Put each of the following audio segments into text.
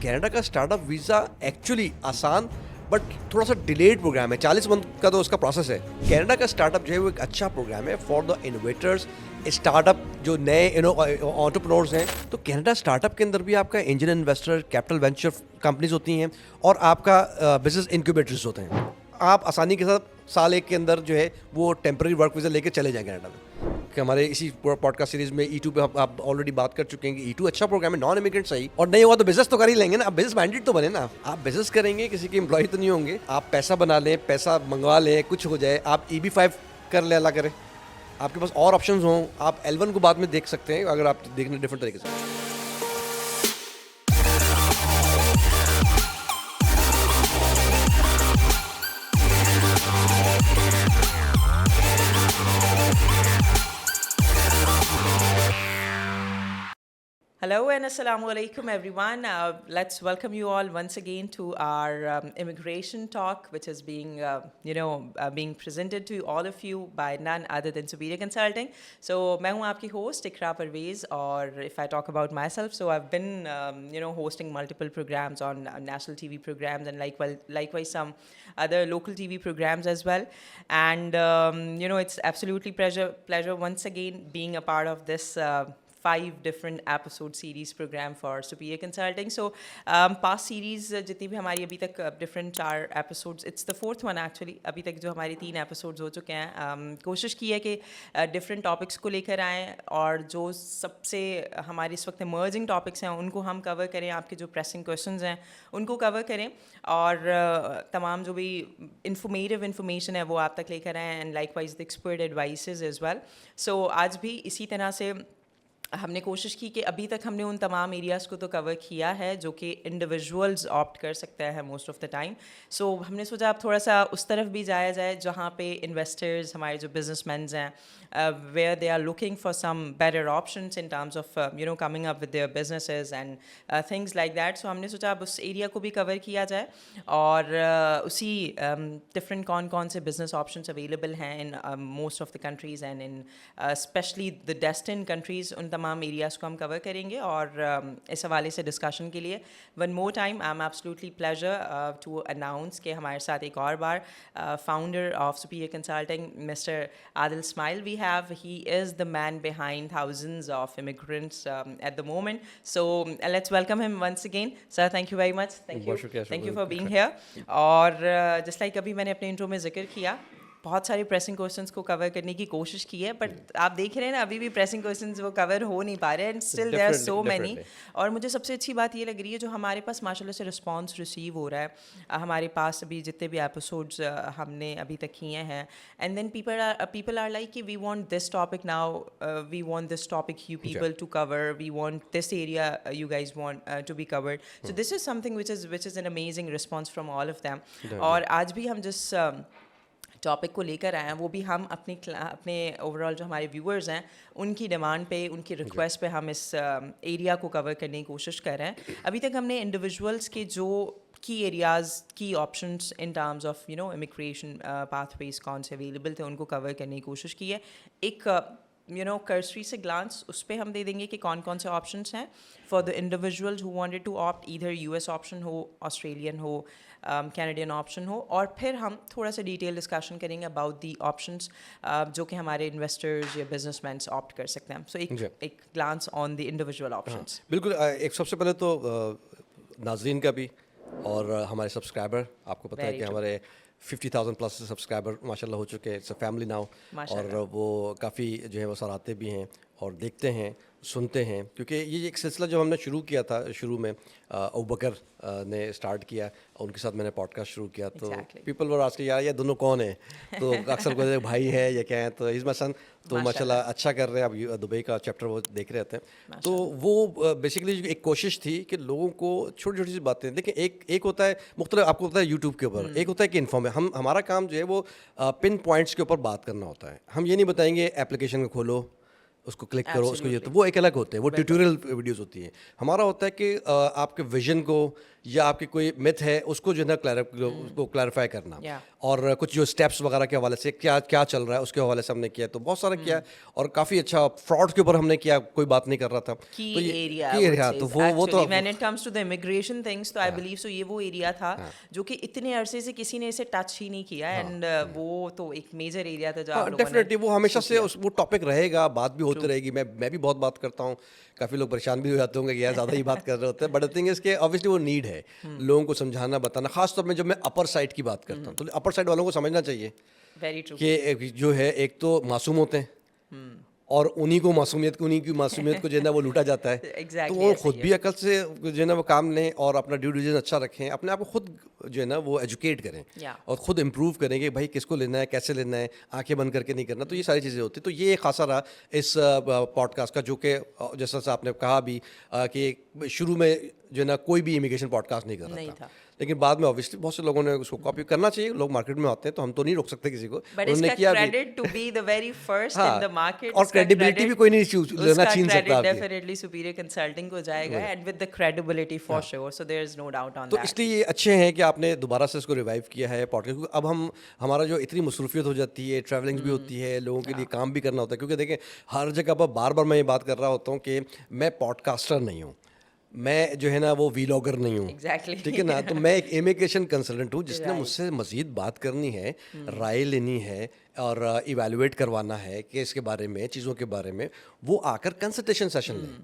Canada का startup visa actually आसान but थोड़ा सा डिलेड प्रोग्राम है। 40 मंथ का तो उसका प्रोसेस है। कनाडा का स्टार्टअप जो है वो एक अच्छा प्रोग्राम है फॉर द इनोवेटर्स, स्टार्टअप जो नए एंटरप्रेन्योर्स हैं। तो कनाडा स्टार्टअप के अंदर भी आपका angel investor, capital venture companies होती हैं और आपका बिजनेस इंक्यूबेटर्स होते हैं। आप आसानी के साथ साल एक के अंदर जो है वो टेम्पररी वर्क वीज़ा लेके चले जाएं कनाडा में। कि हमारे इसी पॉडकास्ट सीरीज में E2 पे आप ऑलरेडी बात कर चुके हैं कि E2 अच्छा प्रोग्राम है, नॉन इमिग्रेंट सही, और नहीं हुआ तो बिजनेस तो कर ही लेंगे ना। आप बिजनेस माइंडेड तो बने ना, आप बिजनेस करेंगे, किसी के एम्प्लॉय तो नहीं होंगे, आप पैसा बना लें, पैसा मंगवा लें, कुछ हो जाए, आप EB-5 कर ले, अल्लाह करे, आपके पास और ऑप्शंस हों, आप L1 को बाद में देख सकते हैं अगर आप देखने डिफरेंट तरीके से। Hello and assalamu alaikum everyone. Let's welcome you all once again to our immigration talk, which is being presented to all of you by none other than Superior Consulting. So, मैं हूँ आपकी host Ikra Parvez, और if I talk about myself, so I've been hosting multiple programs on national TV programs and likewise some other local TV programs as well. And it's absolutely pleasure once again being a part of this. 5 different episode series program for Superior Consulting. So past series जितनी भी हमारी अभी तक different 4 episodes, it's the 4th one actually. अभी तक जो हमारे 3 episodes हो चुके हैं, कोशिश की है कि different topics को लेकर आएँ और जो सबसे हमारे इस वक्त emerging topics हैं उनको हम cover करें, आपके जो pressing questions हैं उनको cover करें, और तमाम जो भी information है वो आप तक लेकर आएँ, and likewise the expert advices as well. So आज भी इसी तरह से हमने कोशिश की कि अभी तक हमने उन तमाम एरियाज़ को तो कवर किया है जो कि इंडिविजुअल्स ऑप्ट कर सकते हैं मोस्ट ऑफ द टाइम। सो हमने सोचा अब थोड़ा सा उस तरफ भी जाया जाए जहाँ पे इन्वेस्टर्स, हमारे जो बिजनेसमैन हैं, where they are looking for some better options in terms of coming up with their businesses and things like that. So हमने सोचा अब उस एरिया को भी कवर किया जाए, और उसी डिफरेंट कौन से बिजनेस ऑप्शंस अवेलेबल हैं in most of the countries and in specially the destine countries, उन तमाम एरियाज़ को हम कवर करेंगे। और इस हवाले से डिस्कशन के लिए one more time I am absolutely pleasure to announce कि हमारे साथ एक और बार founder of Superior Consulting mister Adil Ismail we have. He is the man behind thousands of immigrants at the moment. So let's welcome him once again. Sir, thank you very much. Thank you for being here. और just like अभी मैंने अपने intro में जिक्र किया, बहुत सारे pressing questions को कवर करने की कोशिश की है, बट आप देख रहे हैं ना अभी भी प्रेसिंग क्वेश्चंस वो कवर हो नहीं पा रहे हैं, and still there are so many. और मुझे सबसे अच्छी बात ये लग रही है जो हमारे पास माशाल्लाह से रिस्पांस रिसीव हो रहा है। हमारे पास अभी जितने भी एपिसोड्स हमने अभी तक किए हैं, and then people are like कि we want this topic now, we want this topic you people to cover, we want this area you guys want to be covered. So this is something which is an amazing response from all of them. और आज भी हम जिस topic को लेकर आए हैं वो भी हम अपने ओवरऑल जो हमारे व्यूअर्स हैं उनकी डिमांड पे, उनकी रिक्वेस्ट पे हम इस एरिया को कवर करने की कोशिश कर रहे हैं। अभी तक हमने इंडिविजुअल्स के जो की एरियाज़, की options in terms of immigration pathways कौन से अवेलेबल थे उनको कवर करने की कोशिश की है। एक कर्सरी से ग्लांस उस पर हम दे देंगे कि कौन कौन से ऑप्शंस हैं for the individuals who wanted to opt, either US option हो, ऑस्ट्रेलियन हो, कैनेडियन ऑप्शन हो, और फिर हम थोड़ा सा डिटेल डिस्कशन करेंगे अबाउट दी ऑप्शंस जो कि हमारे इन्वेस्टर्स या बिजनेसमैन ऑप्ट कर सकते हैं। सो एक glance on the individual options. बिल्कुल। एक सबसे पहले तो नाजरीन का भी और हमारे सब्सक्राइबर, आपको पता है कि हमारे 50,000 प्लस सब्सक्राइबर माशाल्लाह हो चुके हैं, इट्स अ फैमिली नाउ, और वो काफ़ी जो है वो सराहते भी हैं और देखते हैं, सुनते हैं, क्योंकि ये एक सिलसिला जो हमने शुरू किया था, शुरू में अबू बकर ने स्टार्ट किया, उनके साथ मैंने पॉडकास्ट शुरू किया, तो पीपल वर आस्किंग यार ये दोनों कौन है, तो अक्सर कोई भाई है या क्या है, तो इस मसन तो माशाल्लाह अच्छा कर रहे हैं। अब दुबई का चैप्टर वो देख रहे थे, तो वो बेसिकली एक कोशिश थी कि लोगों को छोटी छोटी सी बातें, देखिए एक होता है मुख्तलिफ, आपको पता है यूट्यूब के ऊपर, एक होता है कि इन्फॉर्म, हमारा काम जो है वो पिन पॉइंट्स के ऊपर बात करना होता है। हम ये नहीं बताएंगे एप्लीकेशन को खोलो, उसको क्लिक करो, उसको ये, तो वो एक अलग होते हैं, वो ट्यूटोरियल वीडियोस होती हैं। हमारा होता है कि आपके विजन को या आपकी कोई मिथ है उसको जो है ना उसको क्लैरिफाई करना, Yeah. और कुछ जो स्टेप्स वगैरह के हवाले से क्या क्या चल रहा है उसके हवाले से हमने किया, तो बहुत सारा किया, और काफ़ी अच्छा फ्रॉड के ऊपर हमने किया, कोई बात नहीं कर रहा था। Key तो area, की I would एरिया, say, तो is वो तो actually, when it comes to the immigration things, तो I believe so ये वो एरिया था जो कि इतने अरसे से किसी ने इसे टच ही नहीं किया, एंड वो तो एक मेजर एरिया था जो आप लोगों ने डेफिनेटली वो हमेशा शुरू से किया। वो टॉपिक रहेगा, बात भी होती रहेगी। मैं भी बहुत बात करता हूँ, काफ़ी लोग परेशान भी हो जाते होंगे कि यार ज़्यादा ही बात कर रहे होते हैं, बट द थिंग इज कि ऑब्वियसली वो नीड है लोगों को समझाना बताना, खास तौर में जब मैं अपर साइड की बात करता हूँ, तो अपर साइड वालों को समझना चाहिए वेरी ट्रू। कि जो है एक तो मासूम होते हैं और उन्हीं की मासूमियत को जो है ना वो लूटा जाता है। तो Exactly, वो ऐसा खुद ही भी अकल से जो है ना वो काम लें और अपना ड्यू डिलिजेंस अच्छा रखें, अपने आप को खुद जो है ना वो एजुकेट करें Yeah. और खुद इम्प्रूव करें कि भाई किसको लेना है, कैसे लेना है, आंखें बंद करके नहीं करना। तो ये सारी चीज़ें होती हैं। तो ये एक खासा रहा इस पॉडकास्ट का, जो कि जैसा सा आपने कहा भी कि शुरू में जो है ना कोई भी इमिग्रेशन पॉडकास्ट नहीं कर नहीं रहा था। था, लेकिन बाद में ऑब्वियसली बहुत से लोगों ने उसको कॉपी करना चाहिए। लोग मार्केट में आते हैं तो हम तो नहीं रोक सकते किसी को, बट उन्होंने इसका किया भी। Credit to be the very first हाँ, इन द मार्केट, और credibility भी कोई नहीं लेना छीन सकता आपकी। डेफिनेटली सुपीरियर कंसल्टिंग को जाएगा, and with the credibility for sure, so there is no doubt on तो दैट। इसलिए ये अच्छे हैं कि आपने दोबारा से इसको रिवाइव किया है पॉडकास्ट, क्योंकि अब हमारा जो इतनी मसरूफियत हो जाती है, ट्रैवलिंग भी होती है, लोगों के लिए काम भी करना होता है, क्योंकि देखें हर जगह पर बार बार मैं ये बात कर रहा होता हूँ कि मैं पॉडकास्टर नहीं हूँ, मैं जो है ना वो वीलॉगर नहीं हूँ। Exactly. ठीक है ना, तो मैं एक इमिग्रेशन कंसल्टेंट हूँ जिसने Right. मुझसे मज़ीद बात करनी है, राय लेनी है और इवैल्यूएट करवाना है केस के बारे में, चीज़ों के बारे में, वो आकर कंसल्टेशन सेशन लें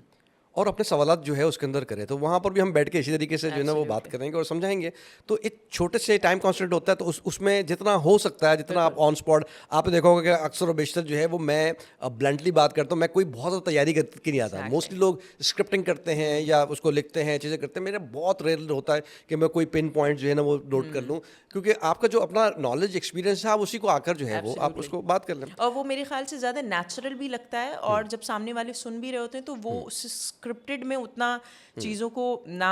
और अपने सवालात जो है उसके अंदर करें। तो वहाँ पर भी हम बैठ के इसी तरीके से जो है ना वो बात करेंगे और समझाएंगे। तो एक छोटे से टाइम कॉन्स्टेंट होता है, तो उसमें जितना हो सकता है, जितना आप ऑन स्पॉट, आपने देखा होगा कि अक्सर और बेशतर जो है वो मैं ब्लंटली बात करता हूँ, मैं कोई बहुत ज़्यादा तैयारी करके नहीं आता। मोस्टली लोग स्क्रिप्टिंग करते हैं या उसको लिखते हैं, चीज़ें करते हैं। मेरा बहुत रेयर होता है कि मैं कोई पिन पॉइंट जो है ना वो नोट कर लूँ, क्योंकि आपका जो अपना नॉलेज एक्सपीरियंस है आप उसी को आकर जो है वो आप उसको बात कर लें। और वो मेरे ख्याल से ज़्यादा नेचुरल भी लगता है, और जब सामने वाले सुन भी रहे होते हैं तो वो स्क्रिप्टेड में उतना चीज़ों को ना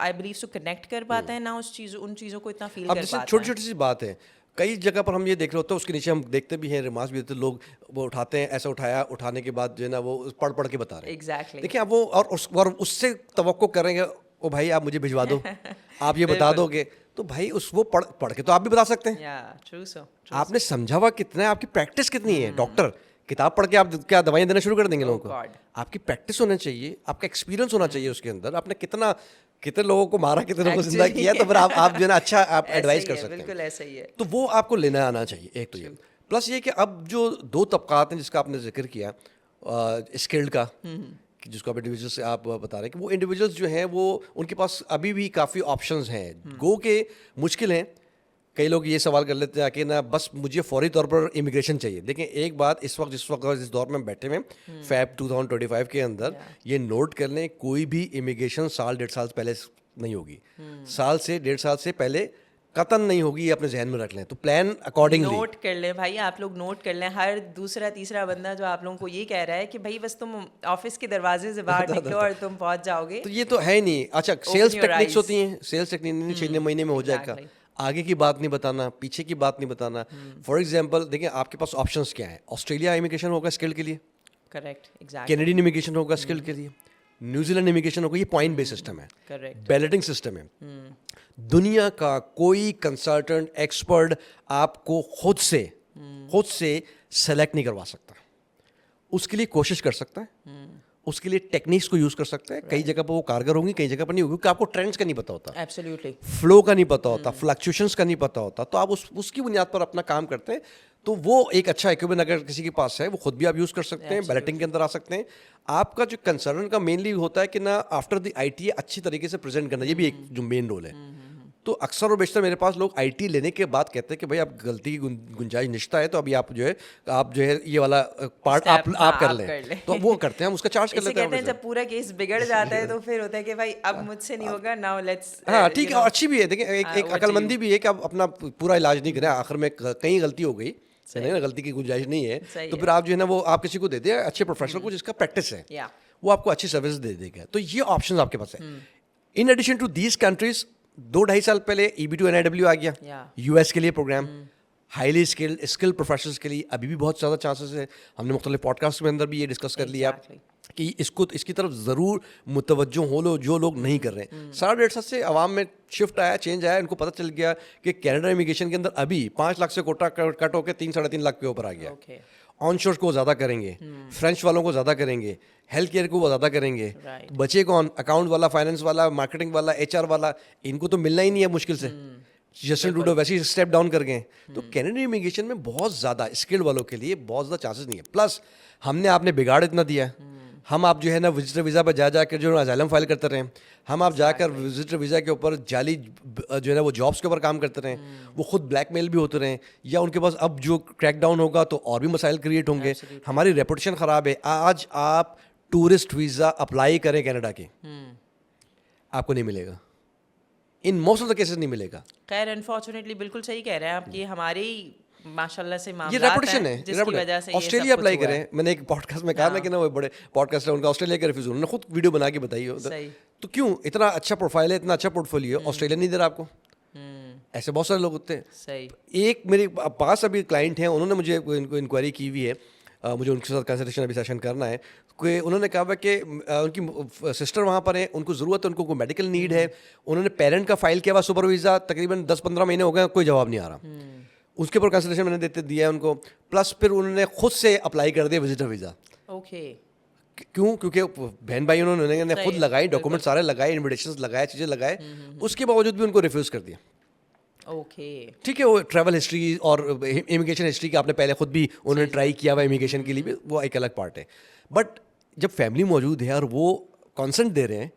आई बिलीव सो कनेक्ट कर पाते हैं, ना उन चीज़ों को इतना फील अब कर जैसे पाते छोटी हैं। छोटी सी बात है, कई जगह पर हम ये देख रहे होते हैं, उसके नीचे हम देखते भी हैं, रिमार्क्स भी देते हैं, लोग वो उठाते हैं, ऐसा उठाया, उठाने के बाद जो है ना वो पढ़ पढ़ के बता रहे हैं। एग्जैक्टली। देखिए आप वो और उससे तवक्को करेंगे, ओ भाई आप मुझे भिजवा दो, आप ये बता दोगे, तो भाई वो पढ़ के तो आप भी बता सकते हैं। या ट्रू सो। आपने समझा हुआ कितना है, आपकी प्रैक्टिस कितनी है। डॉक्टर किताब पढ़ के आप क्या दवाइयाँ देना शुरू कर देंगे लोगों को? God. आपकी प्रैक्टिस होना चाहिए, आपका एक्सपीरियंस होना चाहिए उसके अंदर, आपने कितने लोगों को मारा, कितने लोगों को जिंदा Actually, किया, तो फिर आप जो है ना अच्छा आप ऐसा एडवाइस ही कर है, सकते हैं। बिल्कुल ऐसा ही है। तो वो आपको लेना आना चाहिए, एक तो ये। प्लस ये कि अब जो दो तबकात हैं जिसका आपने जिक्र किया, स्किल्ड का, कि जिसको आप इंडिविजुअल से आप बता रहे हैं, कि वो इंडिविजुअल्स जो हैं वो उनके पास अभी भी काफ़ी ऑप्शंस हैं। गो के मुश्किल हैं। कई लोग ये सवाल कर लेते हैं कि ना बस मुझे फौरी तौर पर इमिग्रेशन चाहिए। देखें एक बात, जिस वक्त जिस दौर में हम बैठे हुए फैब 2025 के अंदर, ये नोट कर लें, कोई भी इमिग्रेशन साल 1.5 साल पहले नहीं होगी। साल से 1.5 साल से पहले कतन नहीं होगी, ये अपने जहन में रख लें। तो प्लान अकॉर्डिंगली नोट कर लें भाई, आप लोग नोट कर लें। हर दूसरा तीसरा बंदा जो आप लोगों को ये कह रहा है कि भाई बस तुम ऑफिस के दरवाजे से बाहर निकलो और तुम पहुंच जाओगे। तो ये तो है नहीं। अच्छा, सेल्स your टेक्निक्स eyes. होती हैं, सेल्स टेक्निक 6 महीने में हो जाएगा। Exactly. आगे की बात नहीं बताना, पीछे की बात नहीं बताना। फॉर एग्जाम्पल देखिए, आपके पास ऑप्शंस क्या है। ऑस्ट्रेलिया इमिग्रेशन होगा स्किल के लिए, करेक्ट, एग्जैक्टली, कैनेडियन इमिग्रेशन होगा स्किल के लिए, न्यूजीलैंड इमिग्रेशन होगा, ये पॉइंट बेस्ड सिस्टम है, करेक्ट। बैलेटिंग सिस्टम है। दुनिया का कोई कंसल्टेंट एक्सपर्ट आपको खुद से सेलेक्ट नहीं करवा सकता। उसके लिए कोशिश कर सकता है, उसके लिए टेक्निक्स को यूज कर सकता है। कई जगह पर वो कारगर होंगी, कई जगह पर नहीं होगी, क्योंकि आपको ट्रेंड्स का नहीं पता होता, एब्सोल्युटली। फ्लो का नहीं पता होता, फ्लक्चुएशंस का नहीं पता होता। तो आप उसकी बुनियाद पर अपना काम करते हैं। तो वो एक अच्छा इक्विपमेंट अगर किसी के पास है, वो खुद भी आप यूज़ कर सकते हैं, बैलेटिंग के अंदर आ सकते हैं। आपका जो कंसर्न का मेनली होता है कि ना आफ्टर द आईटी अच्छी तरीके से प्रेजेंट करना, ये भी एक जो मेन रोल है। तो अक्सर और बेशतर मेरे पास लोग आईटी लेने के बाद कहते हैं कि भाई आप गलती की गुंजाइश निश्चित है, तो अभी आप जो है ये वाला पार्ट आप कर लें। तो वो करते हैं, हम उसका चार्ज कर इसे लेते कहते हैं हैं। जब पूरा केस बिगड़ जाता है तो फिर होता है कि भाई अब मुझसे नहीं होगा, नाउ लेट्स। हाँ ठीक है, और अच्छी भी है। देखिए एक अकलमंदी भी है कि आप अपना पूरा इलाज नहीं करें, आखिर में कहीं गलती हो गई, नहीं ना, गलती की गुंजाइश नहीं है, तो फिर आप जो है ना वो आप किसी को दे दें, अच्छे प्रोफेशनल को जिसका प्रैक्टिस है, वो आपको अच्छी सर्विस दे देगा। तो ये ऑप्शन आपके पास है। In addition to these countries, 2-2.5 साल पहले EB2 NIW आ गया यूएस के लिए प्रोग्राम। हाईली स्किल्ड प्रोफेशनल्स के लिए अभी भी बहुत ज़्यादा चांसेस है। हमने मुख्तलिफ पॉडकास्ट में अंदर भी ये डिस्कस कर लिया Exactly. कि इसकी तरफ ज़रूर मुतवज्जो हो लो जो लोग नहीं कर रहे हैं। 1.5 से अवाम में शिफ्ट आया, चेंज आया, इनको पता चल गया कि कनाडा इमिग्रेशन के अंदर अभी 5 लाख से कोटा कट होकर 3-3.5 लाख के ऊपर आ गया। Okay. ऑनशोर को ज़्यादा करेंगे, फ्रेंच वालों को ज़्यादा करेंगे, हेल्थ केयर को वो ज़्यादा करेंगे। Right. बचे कौन? अकाउंट वाला, फाइनेंस वाला, मार्केटिंग वाला, HR वाला, इनको तो मिलना ही नहीं है मुश्किल से। जस्टिन ट्रूडो वैसे ही स्टेप डाउन कर गए। तो कैनेडियन इमिग्रेशन में बहुत ज़्यादा स्किल्ड वालों के लिए बहुत ज़्यादा चांसेस नहीं है। प्लस हमने आपने बिगाड़ इतना दिया है, हम आप जो है ना विजिटर वीज़ा पर जा जाकर जो असाइलम फाइल करते रहे, हम आप जाकर विजिटर वीज़ा के ऊपर जाली जो है ना वो जॉब्स के ऊपर काम करते रहे, वो खुद ब्लैकमेल भी होते रहे, या उनके पास अब जो क्रैकडाउन होगा तो और भी मसाइल क्रिएट होंगे। हमारी रेपुटेशन ख़राब है। आज आप टूरिस्ट वीज़ा अप्लाई करें कनाडा के, आपको नहीं मिलेगा, in most of the cases नहीं मिलेगा। खैर अनफॉर्चुनेटली बिल्कुल सही कह रहे हैं आप कि हमारे ही माशाल्लाह से ये मामलात रेपुटेशन हैं है, जिसकी वजह से ये ऑस्ट्रेलिया सब अप्लाई कुछ हुआ है। करें। मैंने एक पॉडकास्ट में कहा ना कि ना वो बड़े पॉडकास्ट है उनका, ऑस्ट्रेलिया का रिफ्यूज, उन्होंने खुद वीडियो बना के बताई हो। सही। तो क्यों इतना अच्छा प्रोफाइल है, इतना अच्छा पोर्टफोलियो, ऑस्ट्रेलिया नहीं दे रहा आपको? ऐसे बहुत सारे लोग होते हैं। सही। एक मेरे पास अभी क्लाइंट हैं, उन्होंने मुझे इनको इंक्वायरी की हुई है, मुझे उनके साथ कंसल्टेशन अभी सेशन करना है। कि उन्होंने कहा कि उनकी सिस्टर वहाँ पर है, उनको ज़रूरत है, उनको कोई मेडिकल नीड है, उन्होंने पेरेंट का फाइल किया हुआ सुपर वीज़ा, तकरीबन 10-15 महीने हो गए, कोई जवाब नहीं आ रहा। उसके ऊपर कंसल्टेशन मैंने दिया है उनको। प्लस फिर उन्होंने खुद से अप्लाई कर दिया विजिटर वीज़ा। ओके। क्यों? क्योंकि बहन भाई उन्होंने खुद सही, लगाई, डॉक्यूमेंट सारे लगाए, इन्विटेशंस लगाए, चीज़ें लगाए, उसके बावजूद भी उनको रिफ्यूज़ कर दिया। ओके। ठीक है, वो ट्रैवल हिस्ट्री और इमिग्रेशन हिस्ट्री का आपने पहले खुद भी उन्होंने ट्राई किया हुआ इमिग्रेशन के लिए भी, वो एक अलग पार्ट है। बट जब फैमिली मौजूद है और वो कॉन्सेंट दे रहे हैं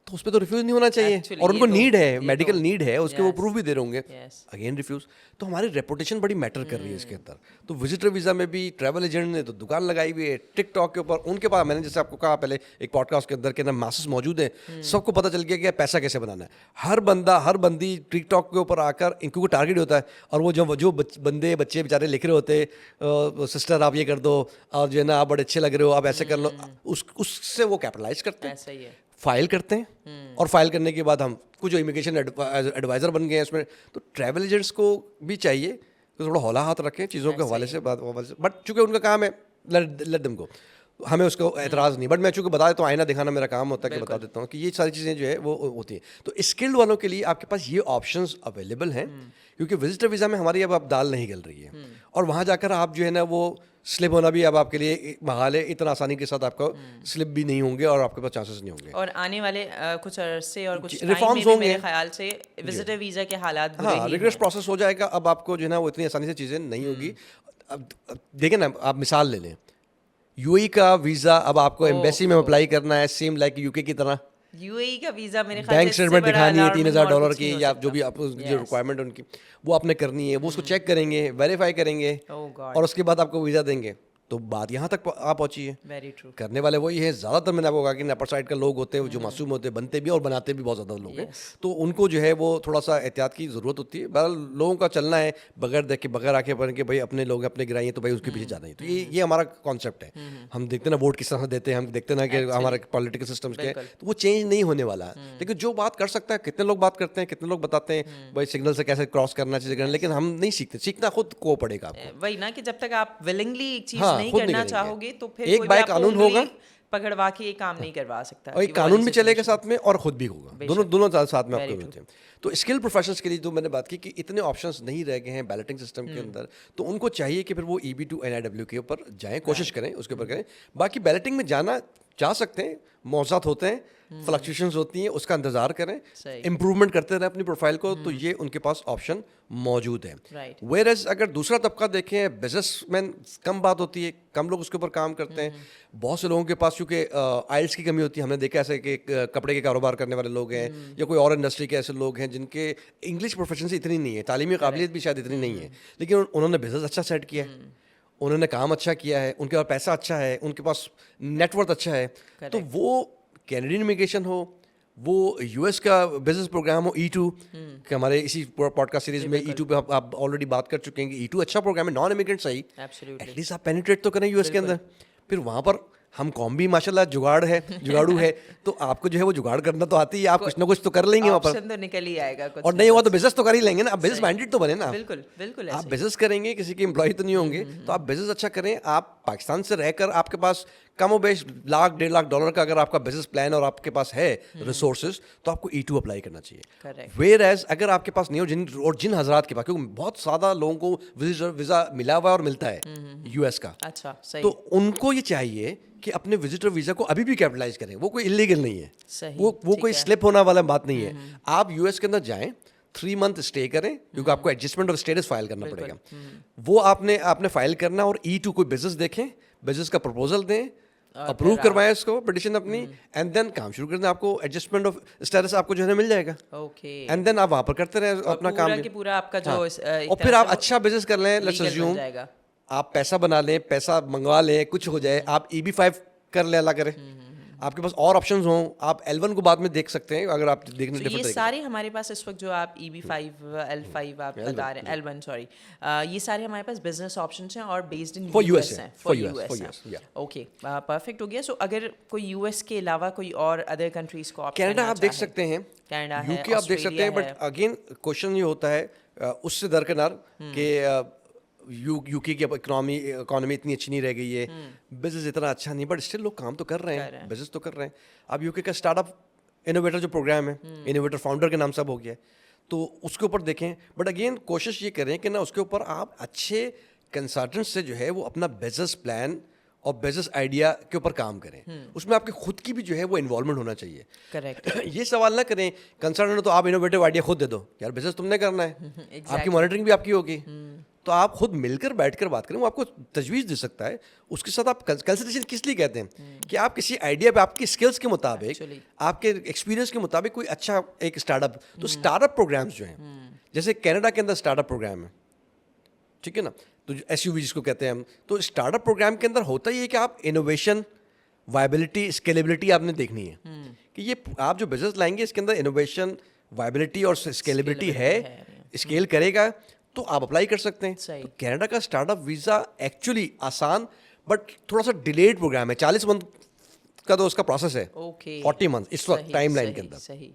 तो उस पर तो रिफ्यूज़ नहीं होना चाहिए। Actually, और उनको ये तो- नीड है, ये मेडिकल तो- नीड है, उसके वो Yes. प्रूफ भी दे रहे होंगे, Yes. Again refuse. तो हमारी रेपुटेशन बड़ी मैटर कर रही है इसके अंदर। तो विजिटर वीज़ा में भी ट्रैवल एजेंट ने तो दुकान लगाई हुई है टिकटॉक के ऊपर, उनके पास, मैंने जैसे आपको कहा पहले एक पॉडकास्ट के अंदर के अंदर मासेस मौजूद हैं, सबको पता चल गया कि पैसा कैसे बनाना है। हर बंदा हर बंदी टिकटॉक के ऊपर आकर इनको टारगेट होता है, और वो जो बंदे बच्चे बेचारे लिख रहे होते, सिस्टर आप ये कर दो, और जो है ना आप बड़े अच्छे लग रहे हो, आप ऐसे कर लो, उससे वो कैपिटलाइज करते हैं, ऐसा ही है। फाइल करते हैं, और फाइल करने के बाद हम कुछ जो इमिग्रेशन एडवाइज़र बन गए हैं इसमें। तो ट्रैवल एजेंट्स को भी चाहिए कि थोड़ा हौला हाथ रखें चीज़ों के हवाले से, बट चूंकि उनका काम है, लेट देम गो, हमें उसको एतराज़ नहीं। बट मैं चूंकि बता देता हूँ, आईना दिखाना मेरा काम होता है, कि बता देता हूँ कि ये सारी चीज़ें जो है वो होती हैं। तो स्किल्ड वालों के लिए आपके पास ये ऑप्शंस अवेलेबल हैं, क्योंकि विजिटर वीज़ा में हमारी अब दाल नहीं गल रही है, और वहाँ जाकर आप जो है ना वो स्लिप होना भी अब आपके लिए महाल है। इतना आसानी के साथ आपका स्लिप भी नहीं होंगे और आपके पास चांसेस नहीं होंगे। और आने वाले कुछ अरसे और कुछ reforms टाइम में भी होंगे। मेरे ख्याल से विजिटर वीज़ा के हालात बुरे हाँ, ही रिग्रेस हैं। प्रोसेस हो जाएगा। अब आपको जो है ना वो इतनी आसानी से चीज़ें नहीं होगी। अब देखें ना, आप मिसाल ले लें, यूएई का वीज़ा अब आपको एम्बेसी में अप्लाई करना है, सेम लाइक यूके की तरह। यूएई का वीज़ा मेरे ख्याल बैंक से इससे स्टेटमेंट बड़ा दिखानी है alarming $3000 और कुछ की, नहीं हो या सकता। जो भी आप जो Yes. रिक्वायरमेंट उनकी वो आपने करनी है, वो उसको चेक करेंगे, वेरीफाई करेंगे, Oh God. और उसके बाद आपको वीज़ा देंगे। तो बात यहाँ तक आप पहुँची है। Very true. करने वाले वही है, ज़्यादातर मैंने आपको कहा कि अपर साइड का लोग होते हैं जो मासूम होते हैं, बनते भी और बनाते भी बहुत ज़्यादा लोग हैं। तो उनको जो है वो थोड़ा सा एहतियात की ज़रूरत होती है। बहरहाल लोगों का चलना है बगैर देख के, बगैर आके पढ़ के, भाई अपने लोग हैं, अपने गिराइए, तो भाई उसके पीछे जाना ही। तो ये हमारा कॉन्सेप्ट है। हम देखते ना वोट किस तरह से देते हैं, हम देखते ना कि हमारे पॉलिटिकल सिस्टम्स के, तो वो चेंज नहीं होने वाला है। लेकिन जो बात कर सकता है, कितने लोग बात करते हैं, कितने लोग बताते हैं भाई सिग्नल से कैसे क्रॉस करना चाहिए, लेकिन हम नहीं सीखते। सीखना खुद को पड़ेगा आपको। वही ना कि जब तक आप विलिंगली एक चीज हाँ, नहीं खुद नहीं करना करेंगे। चाहोगे तो फिर एक कोई भी बाय आपको कानून उंगली होगा, पकड़वा के ये काम नहीं करवा सकता। और कि एक वो कानून वाली भी चलेगा situation- साथ में और खुद भी होगा, दोनों साथ में आपको Very मिलते हैं। तो स्किल प्रोफेशनल्स के लिए जो मैंने बात की कि इतने ऑप्शंस नहीं रह गए हैं बैलेटिंग सिस्टम के अंदर, तो उनको चाहिए कि फिर वो EB2 NIW के ऊपर जाएं, कोशिश करें, उसके ऊपर करें। बाकी बैलेटिंग में जाना चाह सकते हैं, मौसात होते हैं, फ्लक्चुएशंस होती हैं, उसका इंतजार करें, सही। इंप्रूवमेंट करते रहें अपनी प्रोफाइल को, तो ये उनके पास ऑप्शन मौजूद है। Right. वेयरएज अगर दूसरा तबका देखें, बिजनेसमैन कम बात होती है, कम लोग उसके ऊपर काम करते हैं। बहुत से लोगों के पास चूँकि आइल्स की कमी होती है, हमने देखा ऐसे कि कपड़े के कारोबार करने वाले लोग हैं, या कोई और इंडस्ट्री के ऐसे लोग हैं जिनके इंग्लिश प्रोफेशनसी इतनी नहीं है, तालीमी काबिलियत भी शायद इतनी नहीं है, लेकिन उन्होंने बिजनेस अच्छा सेट किया है, उन्होंने काम अच्छा किया है, उनके पास पैसा अच्छा है, उनके पास नेटवर्क अच्छा है। तो वो कैनेडियन इमिग्रेशन हो, वो यूएस का बिजनेस प्रोग्राम हो E2, कि हमारे इसी पॉडकास्ट सीरीज में E2 पे आप ऑलरेडी बात कर चुके हैं कि E2 अच्छा प्रोग्राम है, नॉन इमिग्रेंट सही, Absolutely. एटलीस्ट आप पेनिट्रेट तो करें यूएस के अंदर, फिर वहाँ पर हम कौम भी माशाल्लाह जुगाड़ू है, तो आपको जो है वो जुगाड़ करना तो आती है, आप कुछ ना कुछ तो कर लेंगे वहाँ पर, ऑप्शन तो निकल ही आएगा कुछ और नहीं हुआ तो बिजनेस तो कर ही लेंगे ना, आप बिजनेस माइंडेड तो बने ना। बिल्कुल बिल्कुल आप ऐसे ही। बिजनेस करेंगे, किसी के एम्प्लॉय तो नहीं होंगे, तो आप बिजनेस अच्छा करें। आप पाकिस्तान से रहकर आपके पास कम बेश $1.5-1.5 का अगर आपका बिजनेस प्लान और आपके पास है रिसोर्सेज, तो आपको E2 अप्लाई करना चाहिए। Correct. वेयर एज अगर आपके पास नहीं हो, जिन हजरात के पास, क्योंकि बहुत ज़्यादा लोगों को विजिटर वीज़ा मिला हुआ है और मिलता है US का, अच्छा सही। तो उनको ये चाहिए कि अपने विजिटर वीज़ा को अभी भी कैपिटलाइज करें। वो कोई इलीगल नहीं है, सही, वो ठीक कोई है। स्लिप होने वाला बात नहीं है। आप US के अंदर जाएं, 3 मंथ स्टे करें, क्योंकि आपको एडजस्टमेंट और स्टेटस फाइल करना पड़ेगा। वो आपने फाइल करना, और E2 कोई बिजनेस देखें, बिजनेस का प्रपोजल दें, अप्रूव करवाएं उसको पिटिशन अपनी, एंड देन काम शुरू कर दें। आपको एडजस्टमेंट ऑफ स्टेटस आपको जो है मिल जाएगा, ओके। एंड देन आप वहाँ पर करते रहे अपना काम पूरा भी। की पूरा आपका जो हाँ। एक और तरह फिर से आप वो अच्छा बिजनेस कर लें, लेट्स legal बन अज्यूम जाएगा। आप पैसा बना लें, पैसा मंगवा लें, कुछ हो जाए, आप EB5 कर लें, अल्लाह करे आपके पास और ऑप्शंस हों, आप L1 को बाद में देख सकते हैं अगर आप देखने तो ये डिफरेंट तरीके सारे हमारे पास इस वक्त जो आप EB5 L5 आप बता रहे हैं, L1 सॉरी, ये सारे हमारे पास बिजनेस ऑप्शंस हैं और based in For US US हैं, है, for for US, US for हैं। US, yeah. ओके परफेक्ट हो गया। सो अगर कोई यूएस के अलावा कोई और अदर कंट्रीज को आप कनाडा करना आप देख चाहें, सकते हैं, कनाडा है, UK आप देख सकते हैं, ऑस्ट्रेलिया बट अगेन क्वेश्चन ये होता है उससे दरकिनार कि यूके की इकोनॉमी इतनी अच्छी नहीं रह गई है, बिजनेस इतना अच्छा नहीं, बट स्टिल लोग काम तो कर रहे हैं, बिजनेस तो कर रहे हैं। अब यूके का स्टार्टअप इनोवेटर जो प्रोग्राम है, इनोवेटर फाउंडर के नाम से अब हो गया है, तो उसके ऊपर देखें। बट अगेन कोशिश ये करें कि ना उसके ऊपर आप अच्छे कंसल्टेंट से जो है वो अपना बिजनेस प्लान और बिजनेस आइडिया के ऊपर काम करें। उसमें आपकी खुद की भी जो है वो इन्वॉल्वमेंट होना चाहिए। करेक्ट। ये सवाल ना करें कंसल्टेंट तो आप इनोवेटिव आइडिया खुद दे दो, यार बिजनेस तुमने करना है, आपकी मॉनिटरिंग भी आपकी होगी, तो आप खुद मिलकर बैठकर बात करें, वो आपको तजवीज़ दे सकता है। उसके साथ आप कंसल्टेशन किस लिए कहते हैं कि आप किसी आइडिया पे आपकी स्किल्स के मुताबिक, आपके एक्सपीरियंस के मुताबिक कोई अच्छा एक स्टार्टअप, तो स्टार्टअप प्रोग्राम्स जो हैं, जैसे कनाडा के अंदर स्टार्टअप प्रोग्राम है, ठीक है ना, तो SUV जिसको कहते हैं हम, तो स्टार्टअप प्रोग्राम के अंदर होता ही है कि आप इनोवेशन, वायबिलिटी, स्केलेबिलिटी आपने देखनी है कि ये आप जो बिजनेस लाएंगे इसके अंदर इनोवेशन, वायबिलिटी और स्केलेबिलिटी है, स्केल करेगा, तो आप अप्लाई कर सकते हैं। सही। तो कनाडा का स्टार्टअप वीज़ा एक्चुअली आसान बट थोड़ा सा डिलेड प्रोग्राम है, 40 मंथ का तो उसका प्रोसेस है, ओके 40 मंथ इस वक्त टाइम लाइन के अंदर। सही।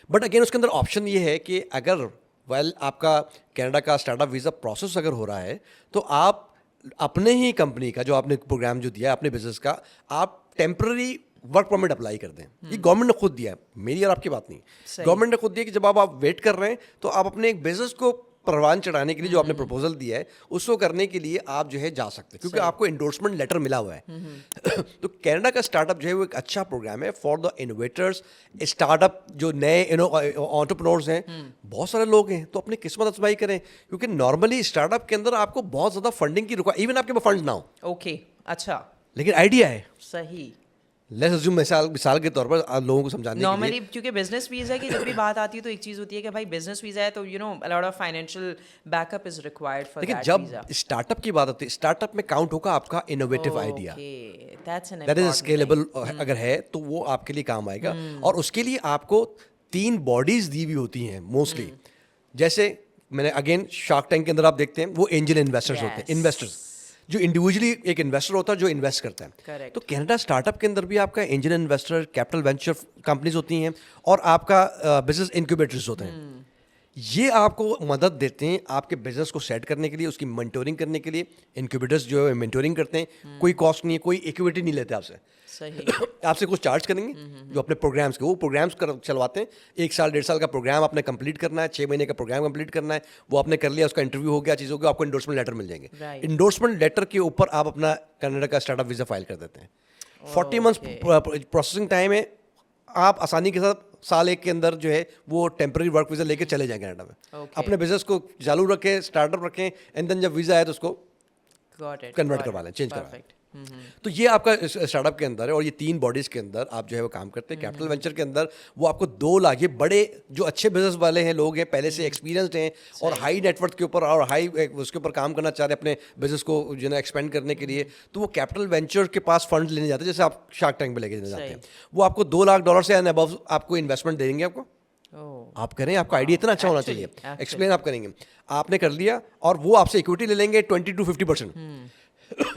बट अगेन उसके अंदर ऑप्शन ये है कि अगर आपका कनाडा का स्टार्टअप वीज़ा प्रोसेस अगर हो रहा है, तो आप अपने ही कंपनी का जो आपने प्रोग्राम जो दिया है अपने बिजनेस का, आप टेम्पररी वर्क परमिट अप्लाई कर दें। ये गवर्नमेंट ने खुद दिया है, मेरी और आपकी बात नहीं, गवर्नमेंट ने खुद दिया कि जब आप वेट कर रहे हैं तो आप अपने एक बिजनेस को परवान चढ़ाने के लिए जो आपने प्रपोजल दिया है उसको करने के लिए आप जो है जा सकते हैं, क्योंकि आपको एंडोर्समेंट लेटर मिला हुआ है। तो कनाडा का स्टार्टअप जो है वो एक अच्छा प्रोग्राम है फॉर द इनोवेटर्स, स्टार्टअप जो नए एंटरप्रेन्योर्स हैं, बहुत सारे लोग हैं, तो अपनी किस्मत आजमाई करें, क्योंकि नॉर्मली स्टार्टअप के अंदर आपको बहुत ज़्यादा फंडिंग की रिक्वायर, इवन आपके पास फंड ना हो, ओके अच्छा लेकिन आइडिया है। सही। लेट्स अज्यूम मिसाल के तौर पर आप लोगों को समझाने के लिए, नॉर्मली क्योंकि बिजनेस वीजा की जब भी बात आती है तो एक चीज होती है कि भाई बिजनेस वीजा है तो you know a lot of financial backup is required for लेकिन दैट जब वीजा। स्टार्टअप की बात होती है, स्टार्टअप में काउंट होगा आपका innovative idea, okay that's an that is scalable अगर है तो वो आपके लिए काम आएगा। और उसके लिए आपको 3 बॉडीज दी हुई होती हैं मोस्टली, जैसे मैंने अगेन शार्क टैंक के अंदर आप देखते हैं वो एंजल इन्वेस्टर्स होते हैं, इन्वेस्टर्स जो इंडिविजुअली एक इन्वेस्टर होता है जो इन्वेस्ट करता है। Correct. तो कनाडा स्टार्टअप के अंदर भी आपका angel investor, capital venture companies होती हैं और आपका बिजनेस इंक्यूबेटर्स होते हैं। ये आपको मदद देते हैं आपके बिजनेस को सेट करने के लिए, उसकी मेंटोरिंग करने के लिए। इंक्यूबेटर्स जो है मेंटोरिंग करते हैं, कोई कॉस्ट नहीं है, कोई इक्विटी नहीं लेते आपसे, सही। आपसे कुछ चार्ज करेंगे जो अपने प्रोग्राम्स के, वो प्रोग्राम्स चलवाते हैं। 1 साल 1.5 साल का प्रोग्राम आपने कंप्लीट करना है, 6 महीने का प्रोग्राम कंप्लीट करना है, वो आपने कर लिया, उसका इंटरव्यू हो गया, चीज़ हो गया, आपको इंडोर्समेंट लेटर मिल जाएंगे। Right. इंडोर्समेंट लेटर के ऊपर आप अपना कनाडा का स्टार्टअप वीज़ा फाइल कर देते हैं। 40 मंथ्स प्रोसेसिंग टाइम है, आप आसानी के साथ साल 1 के अंदर जो है वो टेम्पररी वर्क वीज़ा लेके चले जाएंगे कनाडा में। Okay. अपने बिजनेस को चालू रखें, स्टार्टअप रखें, एंड देन जब वीज़ा आए तो उसको कन्वर्ट करवा लें, चेंज करवा लें। तो ये आपका स्टार्टअप के अंदर है, और ये 3 बॉडीज के अंदर आप जो है वो काम करते हैं। कैपिटल वेंचर के अंदर वो आपको 2 लाख, ये बड़े जो अच्छे बिजनेस वाले हैं, लोग हैं, पहले से एक्सपीरियंसड हैं और हाई नेटवर्थ के ऊपर और हाई उसके ऊपर काम करना चाह रहे हैं अपने बिजनेस को जो है एक्सपेंड करने के लिए, तो वो कैपिटल वेंचर के पास फंड लेने जाते हैं, जैसे आप शार्क टैंक पे लेके जाते हैं। वो आपको $2 लाख से एंड अबव आपको इन्वेस्टमेंट दे देंगे आपको। आप करें, आपका आइडिया इतना अच्छा होना चाहिए, एक्सप्लेन आप करेंगे, आपने कर लिया, और वो आपसे इक्विटी ले लेंगे 20 to 50%।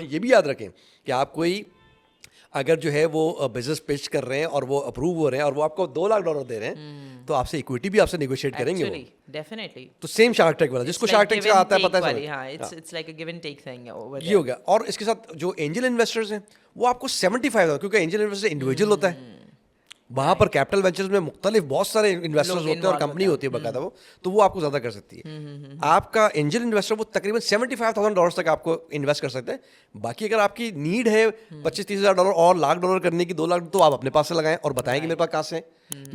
ये भी याद रखें कि आप कोई अगर जो है वो बिजनेस पिच कर रहे हैं और वो अप्रूव हो रहे हैं और वो आपको $2 लाख दे रहे हैं, तो आपसे इक्विटी भी आपसे नेगोशिएट करेंगे वो। Actually, definitely. तो सेम शार्क टैंक वाला, जिसको It's शार्क like टैंक से give and आता है take पता है वाली, समझ। हाँ, it's like a give and take thing over ये there. हो गया। और इसके साथ जो एंजल इन्वेस्टर्स हैं वो आपको 75, क्योंकि एंजल इन्वेस्टर इंडिविजुअल होता है, वहां पर कैपिटल वेंचर्स में मुख्तलिफ बहुत सारे इन्वेस्टर्स लोग होते हैं और involved कंपनी होते होती है बकायदा वो, तो वो आपको ज्यादा कर सकती है। आपका एंजल इन्वेस्टर वो तकरीबन $75,000 तक आपको इन्वेस्ट कर सकते हैं। बाकी अगर आपकी नीड है $25-30 हज़ार और $1 लाख करने की, 2 लाख, तो आप अपने पास से लगाएं और बताएं कि मेरे पास कहाँ से है।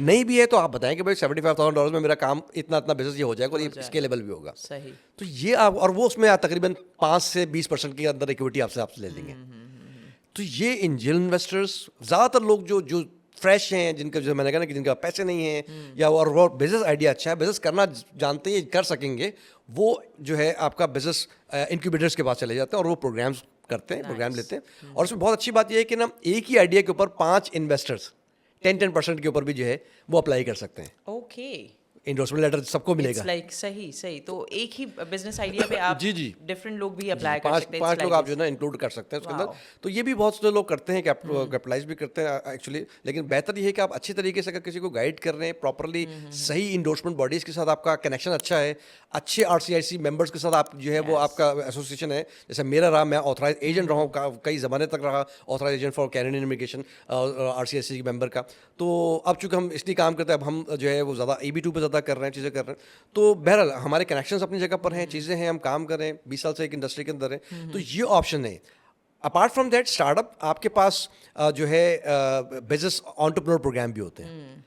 नहीं भी है तो आप बताएं कि भाई $75,000 में मेरा काम इतना इतना बिजनेस ये हो जाएगा और ये स्केलेबल भी होगा। सही। तो ये आप, और वो उसमें तकरीबन 5 से 20% के अंदर इक्विटी आपसे ले लेंगे। तो ये एंजल इन्वेस्टर्स, ज़्यादातर लोग जो फ्रेश हैं, जिनका, जो मैंने कहा ना कि जिनका पैसे नहीं हैं या और वो बिजनेस आइडिया अच्छा है, बिजनेस करना जानते हैं, कर सकेंगे, वो जो है आपका बिजनेस इंक्यूबेटर्स के पास चले जाते हैं और वो प्रोग्राम्स करते हैं, प्रोग्राम लेते हैं। और उसमें बहुत अच्छी बात यह है कि ना एक ही आइडिया के ऊपर 5 इन्वेस्टर्स 10% के ऊपर भी जो है वो अप्लाई कर सकते हैं। Okay. इंडोर्समेंट लेटर सबको मिलेगा। It's like सही तो एक ही बिजनेस आइडिया पे आप जी। डिफरेंट लोग भी अप्लाई कर पांच सकते हैं। पांच It's लोग like आप जो है ना इंक्लूड कर सकते हैं उसके अंदर। Wow. तो ये भी बहुत से लोग करते हैं, कैपिटलाइज भी करते हैं एक्चुअली। लेकिन बेहतर ये है कि आप अच्छे तरीके से अगर किसी को गाइड कर रहे हैं प्रॉपरली, सही इंडोर्समेंट बॉडीज के साथ आपका कनेक्शन अच्छा है, अच्छे RCIC मेंबर्स के साथ आप जो है वो आपका एसोसिएशन है, जैसे मेरा रहा, मैं ऑथराइज एजेंट रहा हूँ, कई ज़माने तक रहा authorise agent for Canadian immigration RCIC member का। तो अब चूंकि हम इसलिए काम करते हैं, अब हम जो है वो ज़्यादा EB2 पे ज़्यादा कर रहे हैं, चीज़ें कर रहे हैं। तो बहरहाल हमारे कनेक्शंस अपनी जगह पर हैं, चीज़ें हैं, हम काम कर रहे हैं, 20 साल से एक इंडस्ट्री के अंदर है, तो ये ऑप्शन है। अपार्ट फ्रॉम दैट स्टार्टअप आपके पास जो है बिजनेस एंटरप्रेन्योर प्रोग्राम भी होते हैं।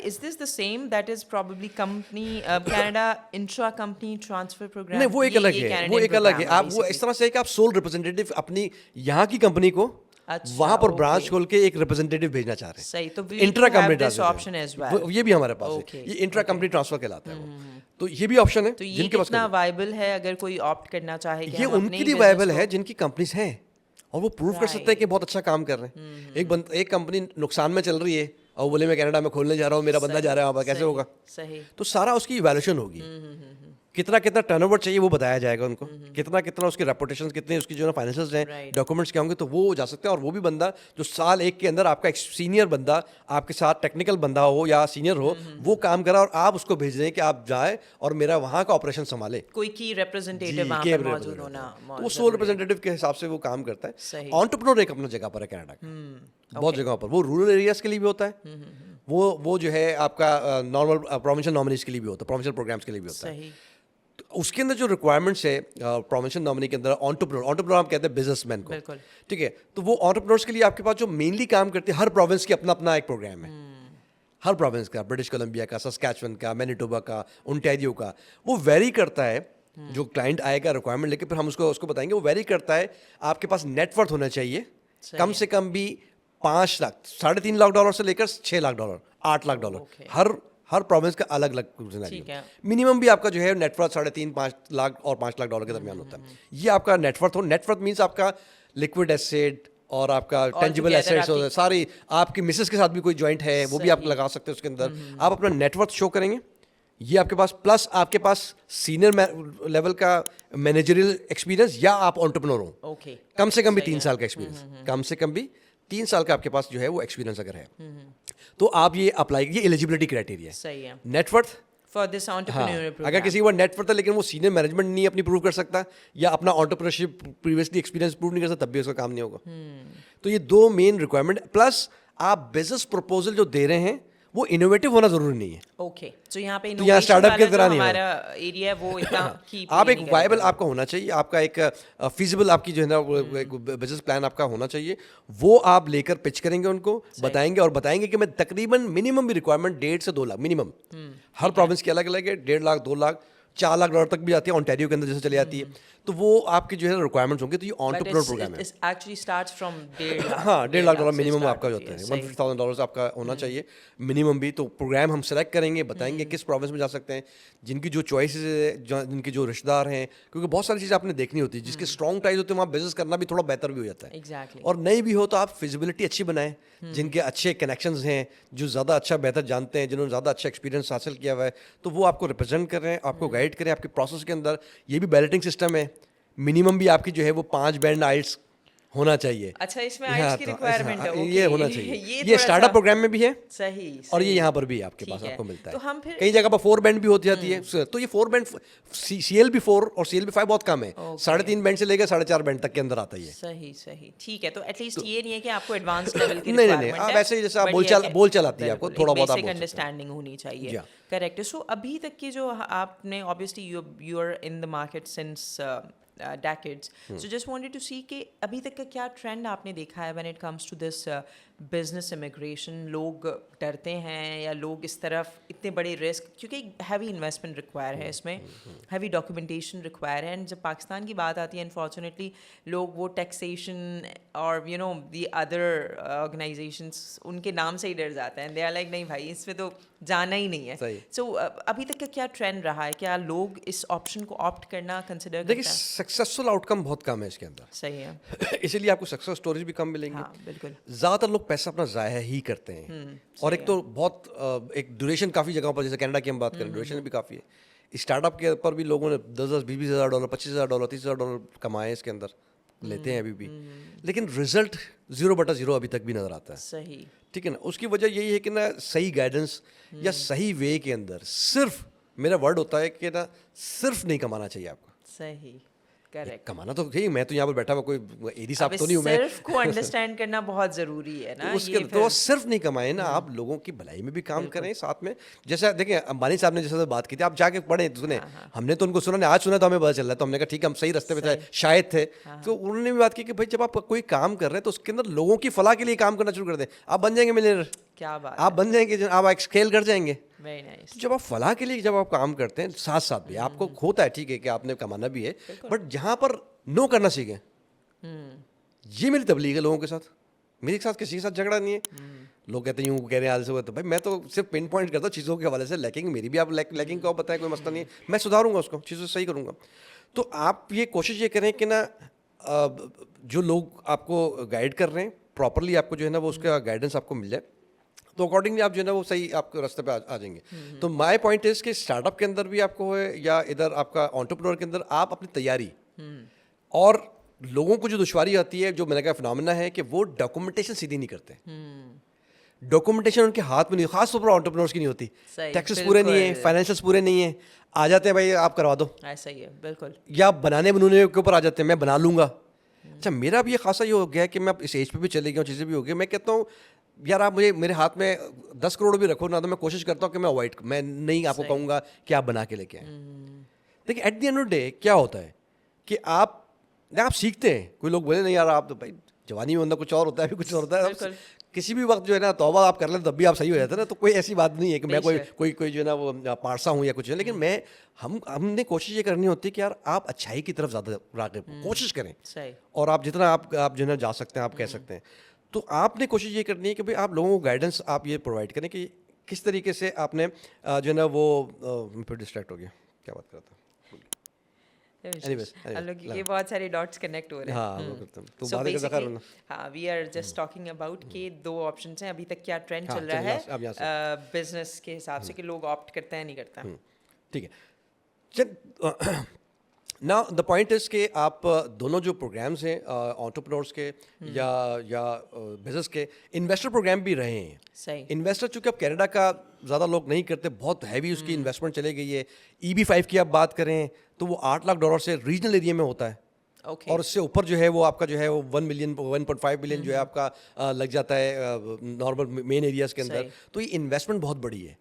Is this the same that is probably company Canada intra company transfer program? नहीं, वो एक अलग है, वो एक अलग है। आप वो इस तरह से है कि आप सोल रिप्रेजेंटेटिव अपनी यहाँ की कंपनी को अच्छा, वहां पर okay. ब्रांच खोल के एक रिप्रेजेंटेटिव भेजना चाह रहे हैं। सही, तो we intra do have company this option as well. ये भी हमारे पास Okay, है, ये इंट्रा कंपनी ट्रांसफर कहलाता है वो। तो ये भी ऑप्शन है तो ये जिनके पास कितना वायबल है अगर कोई ऑप्ट करना चाहे कि ये हम अपने उनके ही लिए business वायबल को- है जिनकी कंपनीज हैं और वो प्रूव कर सकते हैं कि बहुत अच्छा काम कर रहे हैं। एक कंपनी नुकसान में चल रही है और बोले मैं कनाडा में खोलने जा रहा हूँ, मेरा बंदा जा रहा है वहाँ पर, कैसे सही, होगा? सही। तो सारा उसकी इवैल्यूएशन होगी, कितना कितना टर्नओवर चाहिए वो बताया जाएगा उनको, कितना कितना उसकी रेपुटेशन, कितने उसकी जो है फाइनेंशियल्स हैं, Right. डॉक्यूमेंट्स क्या होंगे, तो वो जा सकते हैं। और वो भी बंदा जो साल एक के अंदर आपका एक सीनियर बंदा आपके साथ टेक्निकल बंदा हो या सीनियर हो, वो काम करा और आप उसको भेज रहे हैं कि आप जाए और मेरा वहाँ का ऑपरेशन संभाले। कोई की रिप्रेजेंटेटिव वहाँ के पर मौजूद representative होना होता है। तो वो सोल रिप्रेजेंटेटिव के हिसाब से वो काम करता है। सही। एंटरप्रेन्योर एक अपनी जगह पर है कनाडा का, बहुत जगह पर। वो रूरल एरियाज के लिए भी होता है, वो जो है आपका नॉर्मल प्रोविंशियल नॉमिनीज के लिए भी होता है, प्रोविंशियल प्रोग्राम्स के लिए भी होता है। सही। तो उसके अंदर जो रिक्वायरमेंट्स है प्रोविंशियल नॉमिनी के अंदर, एंटरप्रेन्योर हम कहते हैं बिजनेसमैन को, बिल्कुल। ठीक है। तो वो एंटरप्रेन्योर्स के लिए आपके पास जो मेनली काम करते हैं, हर प्रोविंस की अपना अपना एक प्रोग्राम है, हर प्रोविंस का, ब्रिटिश कोलंबिया का, सस्कैचुअन का, मैनिटोबा का, ओंटारियो का, वो वेरी करता है। जो क्लाइंट आएगा रिक्वायरमेंट लेके, फिर हम उसको बताएंगे, वो वेरी करता है। आपके पास नेटवर्थ होना चाहिए कम से कम भी 5 लाख, $3.5 लाख से लेकर $6 लाख, $8 लाख, Okay. हर प्रोविंस का अलग अलग ठीक है। मिनिमम भी आपका जो है नेटवर्थ $3.5 लाख और $5 लाख के दरमियान होता है। ये आपका नेटवर्थ हो। नेटवर्थ मीन्स आपका लिक्विड एसेट और आपका टेंजिबल together एसेट्स हो, सारी आपकी मिसेस के साथ भी कोई जॉइंट है वो भी आप लगा सकते हैं उसके अंदर। आप अपना नेटवर्थ शो करेंगे, ये आपके पास, प्लस आपके पास सीनियर लेवल का मैनेजरियल एक्सपीरियंस या आप एंटरप्रेन्योर हो, ओके। कम से कम भी 3 साल का एक्सपीरियंस, कम से कम भी 3 साल का आपके पास जो है वो एक्सपीरियंस अगर है, तो आप ये अप्लाई, ये एलिजिबिलिटी क्राइटेरिया है। सही है। नेटवर्थ, फॉर दिस हाँ, एंटरप्रेन्योर प्रोग्राम। अगर किसी के पास नेटवर्थ है लेकिन वो सीनियर मैनेजमेंट नहीं अपनी प्रूव कर सकता या अपना एंटरप्रेन्योरशिप प्रीवियसली एक्सपीरियंस प्रूव नहीं कर सकता, तब भी उसका काम नहीं होगा। तो ये 2 मेन रिक्वायरमेंट, प्लस आप बिजनेस प्रपोजल जो दे रहे हैं वो इनोवेटिव होना जरूरी नहीं है। ओके, तो यहाँ पे तो यहाँ innovation startup की वाला तरह जो नहीं है। हमारा एरिया है वो इतना की आप एक वायबल आपका होना चाहिए, आपका एक फिजिबल आपकी जो है ना एक बिजनेस प्लान आपका होना चाहिए। वो आप लेकर पिच करेंगे उनको, बताएंगे और बताएंगे कि मैं तकरीबन मिनिमम भी रिक्वायरमेंट 1.5 से 2 लाख मिनिमम, हर प्रोविंस की अलग अलग है, 1.5 लाख, 2 लाख, $4 लाख तक भी जाती है, ओंटारियो के अंदर जैसे चली जाती है। तो वो आपकी जो है रिक्वायरमेंट्स होंगे। तो ये एंटरप्रेन्योर प्रोग्राम है। Actually starts from 1.5 lakh. हाँ, $1.5 लाख से मिनिमम start आपका जो होती होता है, सही। $150,000 आपका होना चाहिए मिनिमम भी। तो प्रोग्राम हम सेलेक्ट करेंगे, बताएंगे किस प्रोविंस में जा सकते हैं, जिनकी जो चॉइसेस है, जिनके जो रिश्तेदार हैं, क्योंकि बहुत सारी चीज़ें आपने देखनी होती है, जिसके स्ट्रॉन्ग टाइज होते हैं वहाँ बिजनेस करना भी थोड़ा बेहतर भी हो जाता है। एग्जैक्टली। और नहीं भी हो तो आप फिजिबिलिटी अच्छी बनाएं, जिनके अच्छे कनेक्शंस हैं, जो ज़्यादा अच्छा बेहतर जानते हैं, जिन्होंने ज़्यादा अच्छा एक्सपीरियंस हासिल किया हुआ है, तो वो आपको रिप्रेजेंट कर रहे हैं, आपको गाइड करें आपके प्रोसेस के अंदर। ये भी बैलेटिंग सिस्टम है, मिनिमम भी आपकी जो है वो 5 बैंड आइल्स होना चाहिए। अच्छा, इसमें हाँ, आइल्स की तो रिक्वायरमेंट है, ये ओके। होना चाहिए। ये ये थोड़ा स्टार्टअप सा प्रोग्राम में भी है सही और ये सही। यहाँ पर भी आपके ठीक पास है, आपको मिलता तो है। हम फिर कई जगह पर 4 बैंड भी होती जाती है, तो ये 4 बैंड CLB4 और CLB5 बहुत कम है। Okay. 3.5 बैंड से लेकर 4.5 बैंड तक के अंदर आता है ये। सही सही, ठीक है। तो एटलीस्ट ये नहीं है कि आपको एडवांस लेवल की नहीं, नहीं, नहीं, रिक्वायरमेंट आप है, ऐसे ही जैसे आप but बोल ये है चाल कि- बोल चाल आती है आपको, बिल्कुल, थोड़ा एक बहुत आप बेसिक बोल सकते हैं। अंडरस्टैंडिंग होनी चाहिए। जी हाँ। करेक्ट है। सो अभी तक की जो आपने obviously you are in the market since decades. So just wanted to see कि अभी तक का क्या ट्रेंड आपने देखा है when it comes to this business immigration. लोग डरते हैं या लोग इस तरफ इतने बड़े रिस्क, क्योंकि हैवी इन्वेस्टमेंट रिक्वायर है इसमें, हैवी डॉक्यूमेंटेशन रिक्वायर है। एंड जब पाकिस्तान की बात आती है अनफॉर्चुनेटली लोग वो टैक्सेशन और you know the other organisations उनके नाम से ही डर जाते हैं। दे आर लाइक नहीं भाई इसमें तो जाना ही नहीं है। सही। सो अभी तक का क्या ट्रेंड रहा है? क्या लोग इस ऑप्शन को ऑप्ट करना कंसिडर देखिए, करते हैं? सक्सेसफुल आउटकम बहुत कम है इसके अंदर। सही है। इसीलिए आपको सक्सेस स्टोरीज भी कम मिलेंगी। हाँ बिल्कुल। ज़्यादातर लोग पैसा अपना ज़ाया ही करते हैं। और एक तो बहुत एक ड्यूरेशन काफ़ी जगहों पर, जैसे कनाडा की हम बात करें, ड्यूरेशन भी काफ़ी है। स्टार्टअप के ऊपर भी लोगों ने 10,000, 20,000 $20,000, 25,000 $, 30,000 $, कमाए इसके अंदर, लेते हैं अभी भी। लेकिन रिजल्ट 0/0 अभी तक भी नज़र आता है। सही। ठीक है ना। उसकी वजह यही है कि ना सही गाइडेंस या सही वे के अंदर, सिर्फ मेरा वर्ड होता है कि ना सिर्फ नहीं कमाना चाहिए आपको। सही। करेक्ट। कमाना तो ठीक, मैं तो यहाँ पर बैठा हुआ कोई एडी साहब अब तो नहीं हूँ मैं। सिर्फ को अंडरस्टैंड करना बहुत जरूरी है ना। तो उसके ये तो फिर सिर्फ नहीं कमाए ना, आप लोगों की भलाई में भी काम करें साथ में। जैसे देखिए अंबानी साहब ने जैसे बात की थी, आप जाके पढ़े सुने। हमने तो उनको सुना नहीं, आज सुना तो हमें पता चल रहा है, तो हमने कहा ठीक है हम सही रास्ते पे थे, शायद थे। तो उन्होंने भी बात की कि भाई जब आप कोई काम कर रहे हैं तो उसके अंदर लोगों की फलाह के लिए काम करना शुरू कर दें, आप बन जाएंगे मिलियनेयर। क्या बात, आप बन जाएंगे, आप एक्सकेल कर जाएंगे। Very nice. जब आप फलाह के लिए जब आप काम करते हैं, साथ साथ भी आपको होता है ठीक है कि आपने कमाना भी है, बट जहाँ पर नो करना सीखें। ये मेरी तबलीग है लोगों के साथ। मेरे साथ किसी के साथ झगड़ा नहीं है। लोग कहते हैं यूँ कह रहे हैं आज से, तो भाई मैं तो सिर्फ पिन पॉइंट करता हूँ चीज़ों के हवाले से। लैकिंग मेरी भी, आप लैकिंग को बताएं, कोई मसला नहीं है, मैं सुधारूंगा उसको, चीज़ों सही करूँगा। तो आप ये कोशिश ये करें कि ना जो लोग आपको गाइड कर रहे हैं प्रॉपरली, आपको जो है ना वो उसका गाइडेंस आपको मिल जाए, तो अकॉर्डिंगली आप जो है ना वो सही आपके रास्ते पे आ जाएंगे। तो माय पॉइंट इज कि स्टार्टअप के अंदर भी आपको है या इधर आपका एंटरप्रेन्योर के अंदर, आप अपनी तैयारी और लोगों को जो दुश्वारी आती है, जो मैंने कहा फिनोमेना है कि वो डॉक्यूमेंटेशन सीधी नहीं करते। डॉक्यूमेंटेशन उनके हाथ में नहीं, खास तौर पर एंटरप्रेन्योर्स की नहीं होती। सही, टैक्सेस पूरे नहीं है, बिल्कुल। फाइनेंशियल्स पूरे नहीं है, आ जाते हैं भाई आप करवा दो, ऐसा ही है बिल्कुल। या बनाने बनूने के ऊपर आ जाते हैं, मैं बना लूंगा। अच्छा, मेरा भी ये खासा ये हो गया है कि मैं इस एज पे भी चले गया हूँ, चीज़ें भी हो गई, मैं कहता हूँ यार आप मुझे मेरे हाथ में 10 करोड़ भी रखो ना, तो मैं कोशिश करता हूँ कि मैं अवॉइड, मैं नहीं आपको कहूँगा कि आप बना के लेके आए। देखिए at the end of the day क्या होता है कि आप सीखते हैं। कोई लोग बोले नहीं यार आप तो भाई जवानी में अंदर कुछ और होता है, अभी कुछ और होता है। बिल्कुल। किसी भी वक्त जो है ना तौबा आप कर लें तब भी आप सही हो जाते हैं ना। तो कोई ऐसी बात नहीं है कि मैं कोई जो है ना वो पारसा हूँ या कुछ है। लेकिन मैं हमने कोशिश ये करनी होती है कि यार आप अच्छाई की तरफ ज़्यादा राग़िब कोशिश करें, सही। और आप जितना आप जो है ना जा सकते हैं आप कह सकते हैं। तो आपने कोशिश ये करनी है कि भाई आप लोगों को गाइडेंस आप ये प्रोवाइड करें कि किस तरीके से आपने जो है ना वो मैं फिर डिस्ट्रैक्ट हो गया, क्या बात कर रहा था। हम लोग ये बहुत सारे डॉट्स कनेक्ट हो रहे हैं। हाँ वो करता हूँ तो So बातें करता basically, कर हाँ we are just talking about कि दो ऑप्शंस हैं। अभी तक क्या ट्रेंड हाँ, चल रहा चलिए, अब यहाँ है बिजनेस के हिसाब से कि लोग ऑप्ट करते हैं नहीं करते हैं। ठीक है। नाउ द पॉइंट इज कि आप दोनों जो प्रोग्राम्स हैं एंटरप्रेन्योर्स के या बिजनेस के, इन्वेस्टर प्रोग्राम भी रहे हैं। सही। इन्वेस्टर चूंकि अब कनाडा का ज़्यादा लोग नहीं करते, बहुत हैवी उसकी इन्वेस्टमेंट चले गई है। EB5 की आप बात करें तो वो $8 लाख से रीजनल एरिया में होता है, ओके। और उससे ऊपर जो है वो आपका जो है वो 1 मिलियन 1.5 बिलियन जो है आपका लग जाता है नॉर्मल मेन एरियाज़ के अंदर। तो ये इन्वेस्टमेंट बहुत बड़ी है।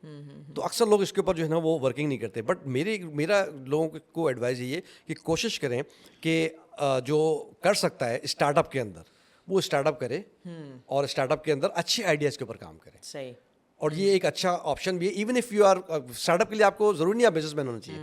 तो अक्सर लोग इसके ऊपर जो है ना वो वर्किंग नहीं करते। बट मेरा लोगों को एडवाइस ये है कि कोशिश करें कि जो कर सकता है स्टार्टअप के अंदर वो स्टार्टअप करे, और स्टार्टअप के अंदर अच्छे आइडियाज़ के ऊपर काम करें। सही। और ये एक अच्छा ऑप्शन भी है। Even if you are startup के लिए आपको ज़रूरी नहीं आप बिजनेसमैन होना चाहिए,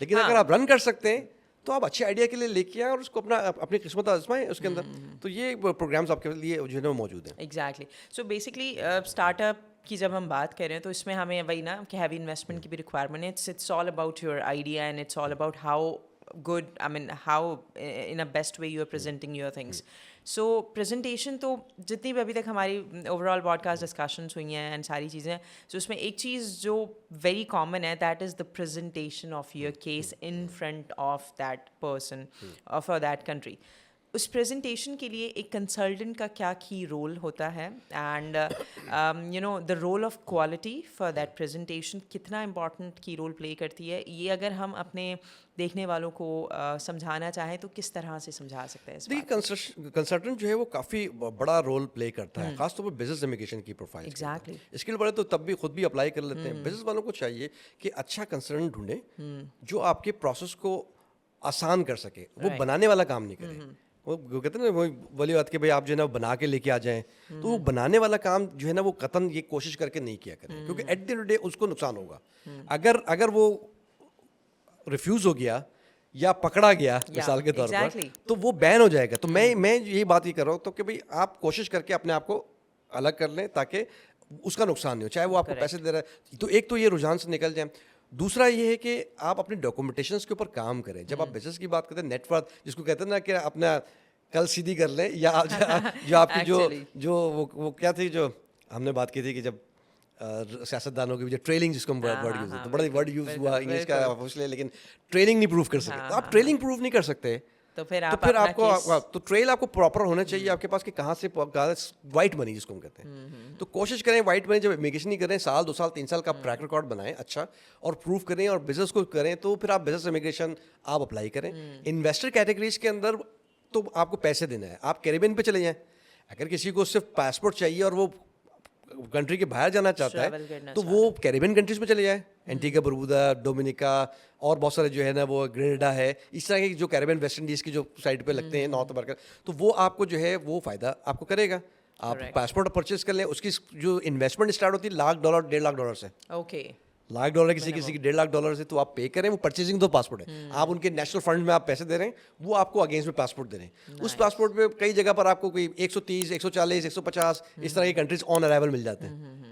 लेकिन अगर आप रन कर सकते हैं तो आप अच्छे आइडिया के लिए लेके आए और उसको अपनी किस्मत आजमाएं उसके अंदर। तो ये प्रोग्राम्स आपके लिए जो है ना मौजूद हैं। एग्जैक्टली। सो बेसिकली स्टार्टअप की जब हम बात कर रहे हैं तो इसमें हमें वही ना कि हैवी इन्वेस्टमेंट की भी रिक्वायरमेंट है। It's all about your idea and it's all about how good, I mean how in a best way you are presenting your things. So presentation तो जितनी भी अभी तक हमारी ओवरऑल पॉडकास्ट डिस्कशंस हुई हैं एंड सारी चीज़ें, सो उसमें एक चीज़ जो वेरी कॉमन है that is the presentation of your case in front of that person और फॉर दैट कंट्री। उस प्रेजेंटेशन के लिए एक कंसल्टेंट का क्या की रोल होता है, and you know the role of quality for that presentation कितना इम्पॉर्टेंट की रोल प्ले करती है, ये अगर हम अपने देखने वालों को समझाना चाहें तो किस तरह से समझा सकते हैं इस बात को? देखिए, कंसल्टेंट जो है वो काफ़ी बड़ा रोल प्ले करता है, खासतौर पर बिजनेस इमिग्रेशन की प्रोफाइल। Exactly. स्किल वाले तो तब भी खुद भी अप्लाई कर लेते हैं। बिजनेस वालों को चाहिए कि अच्छा कंसल्टेंट ढूंढे जो आपके प्रोसेस को आसान कर सके, वो Right. बनाने वाला काम नहीं करे। वो कहते हैं ना, वो वाली बात कि भाई आप जो है ना बना के लेके आ जाएं, तो वो बनाने वाला काम जो है ना वो कतन ये कोशिश करके नहीं किया करें, क्योंकि at the end of the day उसको नुकसान होगा। अगर वो रिफ्यूज हो गया या पकड़ा गया मिसाल के तौर exactly. पर, तो वो बैन हो जाएगा। तो मैं यही बात ही कर रहा हूँ, तो कि भाई आप कोशिश करके अपने आप को अलग कर लें ताकि उसका नुकसान नहीं हो, चाहे वो आपको पैसे दे रहा है। तो एक तो ये रुझान से निकल जाए। दूसरा ये है कि आप अपने डॉक्यूमेंटेशंस के ऊपर काम करें। जब आप बिजनेस की बात करते हैं, नेटवर्थ जिसको कहते हैं ना, कि अपना कल सीधी कर लें, या जो आपकी Actually. जो वो क्या थी जो हमने बात की थी कि जब सियासतदानों की जो ट्रेलिंग, जिसको हम वर्ड यूज होता है, बड़ा वर्ड यूज हुआ इंग्लिश का ऑफिशियली, लेकिन ट्रेलिंग नहीं प्रूव कर सके। तो आप ट्रेलिंग प्रूव नहीं कर सकते, तो फिर तो आप फिर अपना आपको case- तो ट्रेल आपको प्रॉपर होना चाहिए आपके पास कि कहाँ से वाइट मनी जिसको हम कहते हैं। तो कोशिश करें वाइट मनी, जब इमिग्रेशन नहीं करें, साल 2 साल 3 साल का ट्रैक रिकॉर्ड बनाएं अच्छा, और प्रूव करें और बिजनेस को करें, तो फिर आप बिजनेस इमिग्रेशन आप अप्लाई करें। इन्वेस्टर कैटेगरीज के अंदर तो आपको पैसे देना है, आप कैरिबियन पे चले जाएं। अगर किसी को सिर्फ पासपोर्ट चाहिए और वो कंट्री के बाहर जाना चाहता Travel है, करना तो वो कैरिबियन कंट्रीज में चले जाए, एंटीगा, बरबुदा, डोमिनिका, और बहुत सारे जो है ना वो ग्रेनेडा है, इस तरह के जो कैरिबियन वेस्ट इंडीज की जो साइड पे लगते हैं नॉर्थ अमेरिका, तो वो आपको जो है वो फायदा आपको करेगा। आप Correct. पासपोर्ट परचेज कर लें, उसकी जो इन्वेस्टमेंट स्टार्ट होती है $1,00,000 $1.5 से। ओके, $1,00,000 किसी किसी की $1.5 से, तो आप पे करें, वो परचेजिंग तो पासपोर्ट है, आप उनके नेशनल फंड में आप पैसे दे रहे हैं, वो आपको अगेंस्ट में पासपोर्ट दे रहे हैं। उस पासपोर्ट में कई जगह पर आपको कोई 130, 140, 150 इस तरह की कंट्रीज ऑन अराइवल मिल जाते हैं।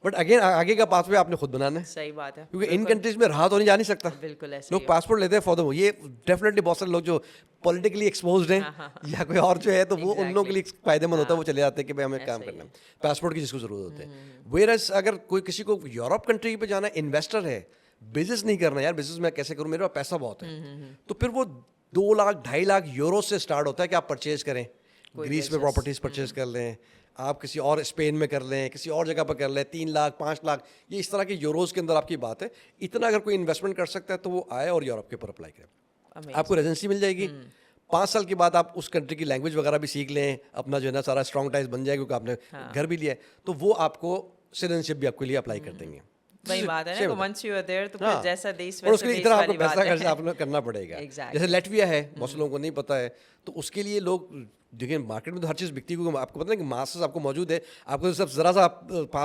बट अगेन आगे का पासवे आपने खुद बनाना है, सही बात है, क्योंकि इन कंट्रीज में रहा तो नहीं जा नहीं सकता। बिल्कुल ऐसे लोग पासपोर्ट लेते हैं फॉर द, ये डेफिनेटली बहुत सारे लोग जो पॉलिटिकली एक्सपोज्ड हैं या कोई और जो है, तो वो उन लोगों के लिए फायदेमंद होता है, वो चले जाते हैं कि भाई हमें काम करना है, पासपोर्ट की जिसको जरूरत होती है। वेयरएज अगर कोई किसी को यूरोप कंट्री पे जाना, इन्वेस्टर है, बिजनेस नहीं करना, यार बिजनेस मैं कैसे करूँ, मेरे पास पैसा बहुत है, तो फिर वो 2 लाख 2.5 लाख यूरो से स्टार्ट होता है कि आप परचेज करें, ग्रीस में प्रॉपर्टीज परचेज कर लें, आप किसी और स्पेन में कर लें, किसी और जगह पर कर लें, 3 लाख 5 लाख, ये इस तरह के यूरोज के अंदर आपकी बात है। इतना अगर कोई इन्वेस्टमेंट कर सकता है तो वो आए और यूरोप के ऊपर अप्लाई करें, आपको रेजिडेंसी मिल जाएगी। 5 साल के बाद आप उस कंट्री की लैंग्वेज वगैरह भी सीख लें, अपना जो है ना सारा स्ट्रॉन्ग टाइज बन जाएगा, क्योंकि आपने घर भी लिया है, तो वो आपको सिटीजनशिप भी आपके लिए अप्लाई कर देंगे। वही बात है ना, तो once you are there, तो फिर जैसा देश और उसके लिए वैसा इतना देश आपको वाली बात पैसा है। खर्च आपने करना पड़ेगा। Exactly. जैसे लेटविया है, बहुत से लोगों को नहीं पता है, तो उसके लिए लोग देखिए मार्केट में तो हर चीज़ बिकती है, क्योंकि आपको पता है कि मास्टर्स आपको मौजूद है, आपको तो सब जरा सा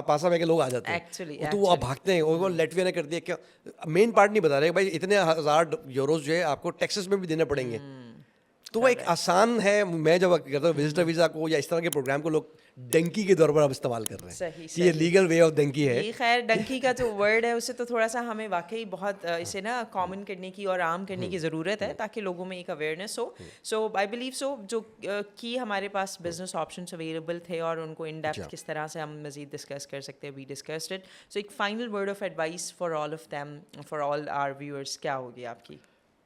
पासा में के लोग आ जाते हैं। Actually, तो वो आप भागते हैं, और वो लेटविया ने कर दिया क्या, मेन पार्ट नहीं बता रहे भाई, इतने $1,000 यूरोज जो है आपको टैक्सेस में भी देने पड़ेंगे। तो वो एक आसान है। मैं जब करता हूँ विजिटर वीज़ा को या इस तरह के प्रोग्राम को, लोग डंकी के तौर पर अब इस्तेमाल कर रहे हैं सही, कि ये लीगल वे ऑफ डंकी है। ये खैर डंकी का जो वर्ड है उससे तो थोड़ा सा हमें वाकई बहुत इसे ना कॉमन करने की और आम करने की ज़रूरत है, ताकि लोगों में एक अवेयरनेस हो। सो आई बिलीव सो जो कि हमारे पास बिजनेस ऑप्शंस अवेलेबल थे और उनको इन डेप्थ किस तरह से हम मज़ीद डिस्कस कर सकते हैं, वी डिस्कस्ड इट। सो एक final word of advice for all of them, for all our viewers, क्या होगी आपकी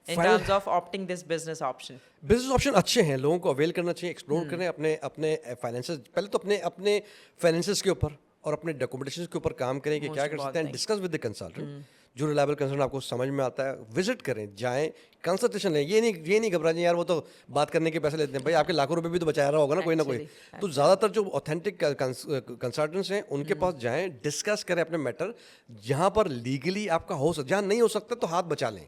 in terms of opting this business option? Business option अच्छे हैं, लोगों को अवेल करना चाहिए, एक्सप्लोर करें अपने फाइनेंसेस, पहले तो अपने फाइनेंसेस के ऊपर और अपने डॉक्यूमेंटेशन के ऊपर काम करें कि क्या कर सकते हैं। डिस्कस विद द कंसल्टेंट, जो रिलायबल कंसल्टेंट आपको समझ में आता है, विजिट करें, जाएं, कंसल्टेशन लें। ये नहीं घबरा जाए यार, वो तो बात करने के पैसे लेते हैं, भाई आपके लाखों रुपए भी तो बचा रहा होगा ना कोई ना कोई। तो ज़्यादातर जो ऑथेंटिक कंसल्टेंट्स हैं उनके पास जाएं, डिस्कस करें अपने मैटर, जहाँ पर लीगली आपका हो सकता, जहाँ नहीं हो सकता तो हाथ बचा लें।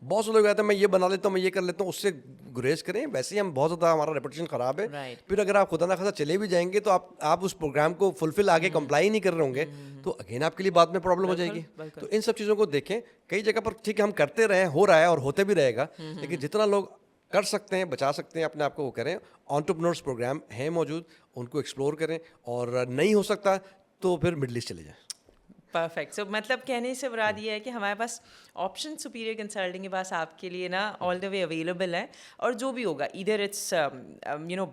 बहुत से लोग कहते हैं मैं ये बना लेता हूँ, मैं ये कर लेता हूँ, उससे गुरेज करें। वैसे ही हम बहुत ज़्यादा, हमारा रेपुटेशन ख़राब है, फिर अगर आप खुदा ना खासा चले भी जाएंगे तो आप उस प्रोग्राम को फुलफिल आगे कंप्लाई नहीं कर रहे होंगे, तो अगेन आपके लिए बाद में प्रॉब्लम हो जाएगी। तो इन सब चीज़ों को देखें। कई जगह पर ठीक है हम करते रहे, हो रहा है और होते भी रहेगा, लेकिन जितना लोग कर सकते हैं, बचा सकते हैं अपने आप को, वो करें। एंटरप्रेन्योर्स प्रोग्राम है मौजूद, उनको एक्सप्लोर करें, और नहीं हो सकता तो फिर मिडल ईस्ट चले जाएं। परफेक्ट। सो मतलब कहने से मुराद ये है कि हमारे पास ऑप्शन सुपीरियर कंसल्टिंग के पास आपके लिए ना ऑल द वे अवेलेबल है, और जो भी होगा इधर इट्स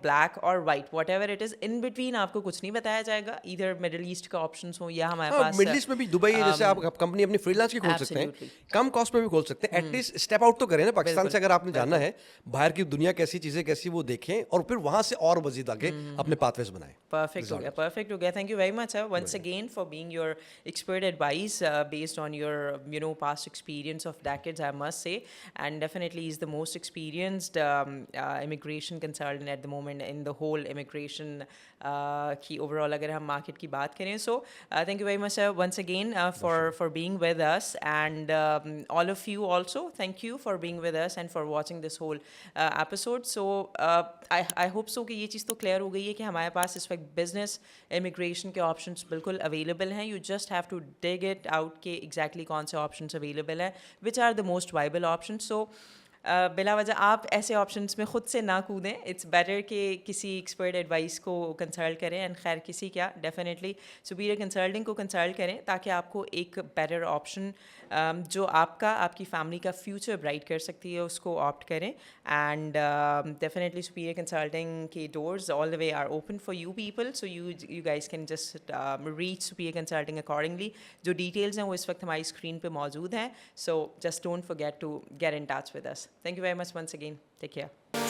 ब्लैक और white, what ever it is, in between आपको कुछ नहीं बताया जाएगा, इधर मिडल ईस्ट का ऑप्शन हो या हमारे हाँ, पास मिडिल ईस्ट में भी दुबई है, जैसे आप कंपनी अपनी फ्रीलांस की खोल सकते हैं, Absolutely. कम कॉस्ट में भी खोल सकते हैं, एटलीस्ट स्टेप आउट तो करें ना पाकिस्तान से। अगर आपने जानना है बाहर की दुनिया कैसी चीजें कैसी, वो देखें और फिर वहां से और मजीद आगे अपने पाथवेज बनाएं। Perfect हो गया, perfect हो गया. Thank you very much, sir, once again for being your expert advice based on your past experience of decades, I must say, and definitely is the most experienced immigration consultant at the moment in the whole immigration की overall अगर हम market की बात करें. So thank you very much, sir, once again for being with us, and all of you also thank you for being with us and for watching this whole episode. So I hope so कि ये चीज़ तो clear हो गई है कि हमारे पास इस वक्त बिजनेस इमिग्रेशन के ऑप्शंस बिल्कुल अवेलेबल हैं. You just have to dig it out के एग्जैक्टली कौन से ऑप्शंस अवेलेबल हैं, which are the most viable option. So बिला वजह आप ऐसे ऑप्शंस में ख़ुद से ना कूदें. इट्स बेटर कि किसी एक्सपर्ट एडवाइस को कंसल्ट करें, एंड खैर किसी क्या डेफिनेटली सुपीरियर कंसल्टिंग को कंसल्ट करें, ताकि आपको एक बेटर ऑप्शन जो आपकी फैमिली का फ्यूचर ब्राइट कर सकती है उसको ऑप्ट करें. एंड डेफिनेटली सुपीरियर कंसल्टिंग के doors all the way are open for you people. So you guys can just reach superior consulting accordingly. जो डिटेल्स हैं वो इस वक्त हमारी स्क्रीन पे मौजूद हैं. So just don't forget to get in touch with us. Thank you very much once again. Take care.